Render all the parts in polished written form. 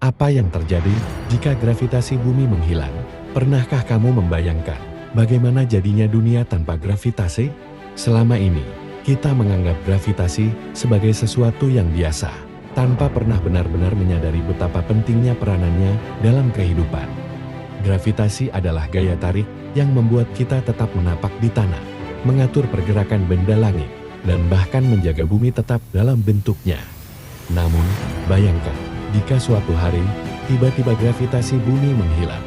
Apa yang terjadi jika gravitasi bumi menghilang? Pernahkah kamu membayangkan bagaimana jadinya dunia tanpa gravitasi? Selama ini, kita menganggap gravitasi sebagai sesuatu yang biasa, tanpa pernah benar-benar menyadari betapa pentingnya peranannya dalam kehidupan. Gravitasi adalah gaya tarik yang membuat kita tetap menapak di tanah, mengatur pergerakan benda langit, dan bahkan menjaga bumi tetap dalam bentuknya. Namun, bayangkan, jika suatu hari, tiba-tiba gravitasi bumi menghilang.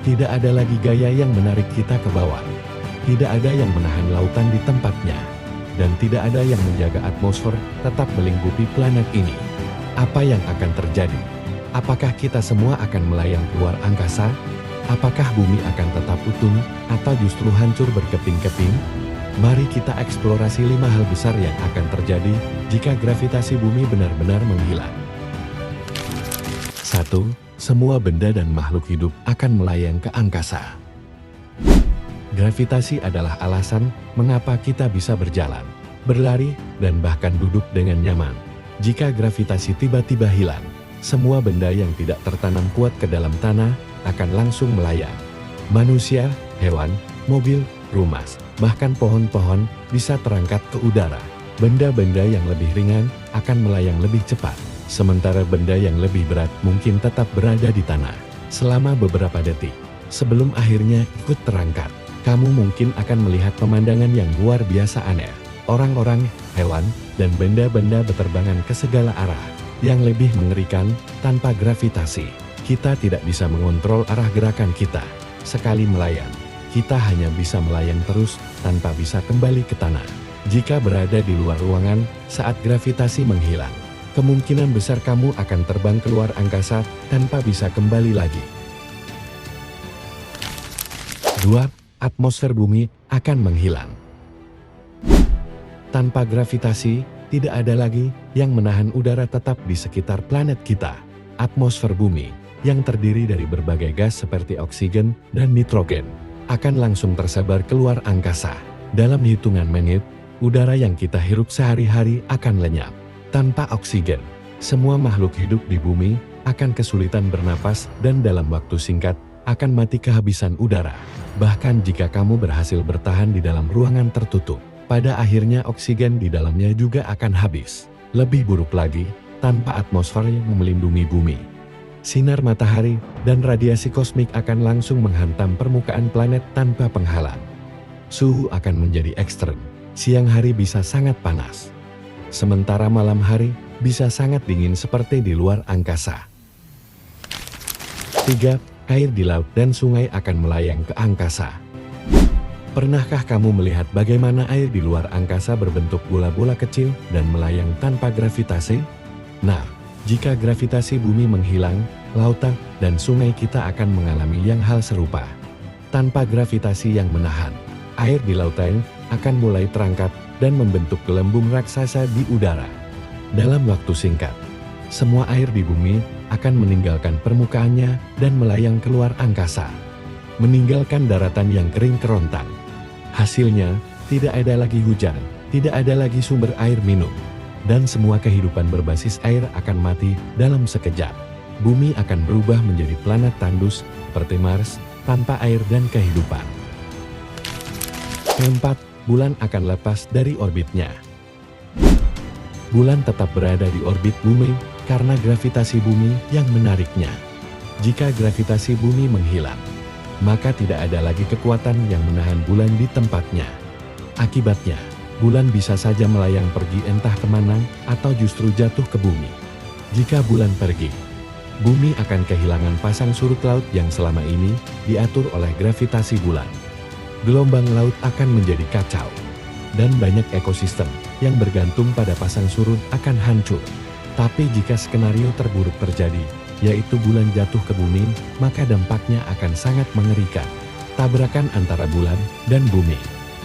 Tidak ada lagi gaya yang menarik kita ke bawah. Tidak ada yang menahan lautan di tempatnya. Dan tidak ada yang menjaga atmosfer tetap melingkupi planet ini. Apa yang akan terjadi? Apakah kita semua akan melayang keluar angkasa? Apakah bumi akan tetap utuh atau justru hancur berkeping-keping? Mari kita eksplorasi 5 hal besar yang akan terjadi jika gravitasi bumi benar-benar menghilang. 1. Semua benda dan makhluk hidup akan melayang ke angkasa. Gravitasi adalah alasan mengapa kita bisa berjalan, berlari, dan bahkan duduk dengan nyaman. Jika gravitasi tiba-tiba hilang, semua benda yang tidak tertanam kuat ke dalam tanah akan langsung melayang. Manusia, hewan, mobil, rumah, bahkan pohon-pohon bisa terangkat ke udara. Benda-benda yang lebih ringan akan melayang lebih cepat, sementara benda yang lebih berat mungkin tetap berada di tanah selama beberapa detik. Sebelum akhirnya ikut terangkat, kamu mungkin akan melihat pemandangan yang luar biasa aneh. Orang-orang, hewan, dan benda-benda berterbangan ke segala arah. Yang lebih mengerikan, tanpa gravitasi, kita tidak bisa mengontrol arah gerakan kita. Sekali melayang, kita hanya bisa melayang terus tanpa bisa kembali ke tanah. Jika berada di luar ruangan saat gravitasi menghilang, kemungkinan besar kamu akan terbang keluar angkasa tanpa bisa kembali lagi. 2. Atmosfer bumi akan menghilang. Tanpa gravitasi, tidak ada lagi yang menahan udara tetap di sekitar planet kita. Atmosfer bumi, yang terdiri dari berbagai gas seperti oksigen dan nitrogen, akan langsung tersebar keluar angkasa. Dalam hitungan menit, udara yang kita hirup sehari-hari akan lenyap. Tanpa oksigen, semua makhluk hidup di bumi akan kesulitan bernapas dan dalam waktu singkat akan mati kehabisan udara. Bahkan jika kamu berhasil bertahan di dalam ruangan tertutup, pada akhirnya oksigen di dalamnya juga akan habis. Lebih buruk lagi, tanpa atmosfer yang melindungi bumi, sinar matahari dan radiasi kosmik akan langsung menghantam permukaan planet tanpa penghalang. Suhu akan menjadi ekstrem. Siang hari bisa sangat panas, sementara malam hari bisa sangat dingin seperti di luar angkasa. 3. Air di laut dan sungai akan melayang ke angkasa. Pernahkah kamu melihat bagaimana air di luar angkasa berbentuk bola-bola kecil dan melayang tanpa gravitasi? Nah, jika gravitasi bumi menghilang, lautan dan sungai kita akan mengalami yang hal serupa. Tanpa gravitasi yang menahan, air di lautan akan mulai terangkat dan membentuk gelembung raksasa di udara. Dalam waktu singkat, semua air di bumi akan meninggalkan permukaannya dan melayang keluar angkasa, meninggalkan daratan yang kering kerontang. Hasilnya, tidak ada lagi hujan, tidak ada lagi sumber air minum, dan semua kehidupan berbasis air akan mati dalam sekejap. Bumi akan berubah menjadi planet tandus seperti Mars, tanpa air dan kehidupan. 4. Bulan akan lepas dari orbitnya. Bulan tetap berada di orbit bumi karena gravitasi bumi yang menariknya. Jika gravitasi bumi menghilang, maka tidak ada lagi kekuatan yang menahan bulan di tempatnya. Akibatnya, bulan bisa saja melayang pergi entah kemana atau justru jatuh ke bumi. Jika bulan pergi, bumi akan kehilangan pasang surut laut yang selama ini diatur oleh gravitasi bulan. Gelombang laut akan menjadi kacau, dan banyak ekosistem yang bergantung pada pasang surut akan hancur. Tapi jika skenario terburuk terjadi, yaitu bulan jatuh ke bumi, maka dampaknya akan sangat mengerikan. Tabrakan antara bulan dan bumi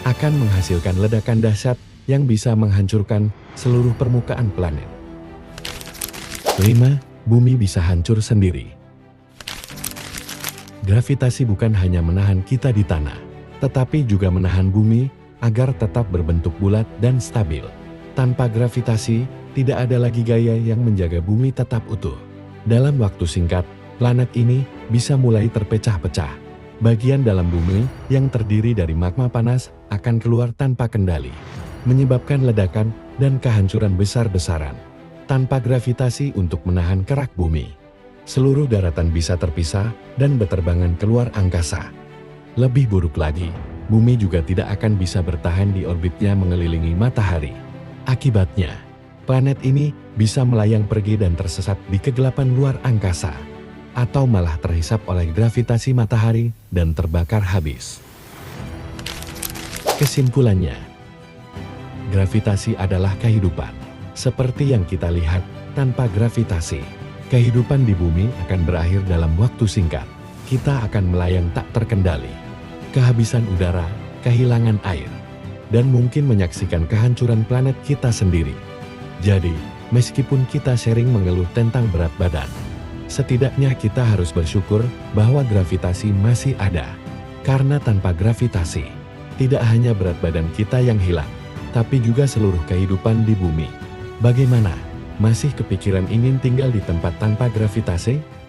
akan menghasilkan ledakan dahsyat yang bisa menghancurkan seluruh permukaan planet. 5. Bumi bisa hancur sendiri. Gravitasi bukan hanya menahan kita di tanah, tetapi juga menahan bumi agar tetap berbentuk bulat dan stabil. Tanpa gravitasi, tidak ada lagi gaya yang menjaga bumi tetap utuh. Dalam waktu singkat, planet ini bisa mulai terpecah-pecah. Bagian dalam bumi yang terdiri dari magma panas akan keluar tanpa kendali, menyebabkan ledakan dan kehancuran besar-besaran. Tanpa gravitasi untuk menahan kerak bumi, seluruh daratan bisa terpisah dan berterbangan keluar angkasa. Lebih buruk lagi, bumi juga tidak akan bisa bertahan di orbitnya mengelilingi matahari. Akibatnya, planet ini bisa melayang pergi dan tersesat di kegelapan luar angkasa, atau malah terhisap oleh gravitasi matahari dan terbakar habis. Kesimpulannya, gravitasi adalah kehidupan. Seperti yang kita lihat, tanpa gravitasi, kehidupan di bumi akan berakhir dalam waktu singkat. Kita akan melayang tak terkendali, kehabisan udara, kehilangan air, dan mungkin menyaksikan kehancuran planet kita sendiri. Jadi, meskipun kita sering mengeluh tentang berat badan, setidaknya kita harus bersyukur bahwa gravitasi masih ada. Karena tanpa gravitasi, tidak hanya berat badan kita yang hilang, tapi juga seluruh kehidupan di bumi. Bagaimana? Masih kepikiran ingin tinggal di tempat tanpa gravitasi?